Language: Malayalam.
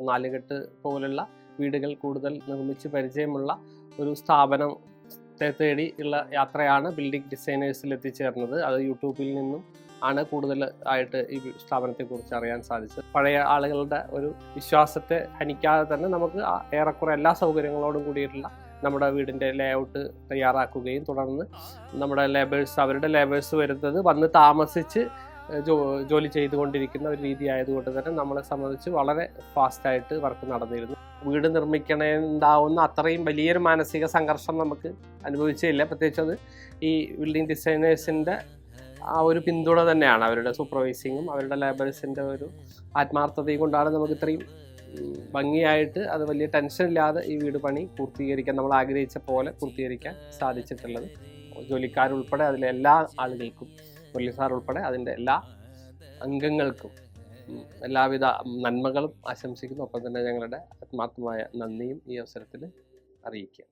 നാലുകെട്ട് പോലുള്ള വീടുകൾ കൂടുതൽ നിർമ്മിച്ച് പരിചയമുള്ള ഒരു സ്ഥാപനത്തെ തേടി ഉള്ള യാത്രയാണ് ബിൽഡിംഗ് ഡിസൈനേഴ്സിൽ എത്തിച്ചേർന്നത്. അത് യൂട്യൂബിൽ നിന്നും ആണ് കൂടുതൽ ആയിട്ട് ഈ സ്ഥാപനത്തെക്കുറിച്ച് അറിയാൻ സാധിച്ചത്. പഴയ ആളുകളുടെ ഒരു വിശ്വാസത്തെ ഹനിക്കാതെ തന്നെ നമുക്ക് ഏറെക്കുറെ എല്ലാ സൗകര്യങ്ങളോടും കൂടിയിട്ടുള്ള നമ്മുടെ വീടിൻ്റെ ലേഔട്ട് തയ്യാറാക്കുകയും തുടർന്ന് നമ്മുടെ അവരുടെ ലേബേഴ്സ് വരുന്നത് വന്ന് താമസിച്ച് ജോലി ചെയ്തുകൊണ്ടിരിക്കുന്ന ഒരു രീതി ആയതുകൊണ്ട് തന്നെ നമ്മളെ സംബന്ധിച്ച് വളരെ ഫാസ്റ്റായിട്ട് വർക്ക് നടന്നിരുന്നു. വീട് നിർമ്മിക്കണേണ്ടാവുന്ന അത്രയും വലിയൊരു മാനസിക സംഘർഷം നമുക്ക് അനുഭവിച്ചില്ല. പ്രത്യേകിച്ച് അത് ഈ ബിൽഡിംഗ് ഡിസൈനേഴ്സിൻ്റെ ആ ഒരു പിന്തുണ തന്നെയാണ്. അവരുടെ സൂപ്പർവൈസിങ്ങും അവരുടെ ലേബേഴ്സിൻ്റെ ഒരു ആത്മാർത്ഥതയും കൊണ്ടാണ് നമുക്ക് ഇത്രയും ഭംഗിയായിട്ട് അത് വലിയ ടെൻഷൻ ഇല്ലാതെ ഈ വീട് പണി പൂർത്തീകരിക്കാൻ നമ്മൾ ആഗ്രഹിച്ച പോലെ പൂർത്തീകരിക്കാൻ സാധിച്ചിട്ടുള്ളത്. ജോലിക്കാരുൾപ്പെടെ അതിലെ എല്ലാ ആളുകൾക്കും, പോലീസുകാർ ഉൾപ്പെടെ അതിൻ്റെ എല്ലാ അംഗങ്ങൾക്കും എല്ലാവിധ നന്മകളും ആശംസിക്കുന്നു. ഒപ്പം തന്നെ ഞങ്ങളുടെ ആത്മാർത്ഥമായ നന്ദിയും ഈ അവസരത്തിൽ അറിയിക്കുക.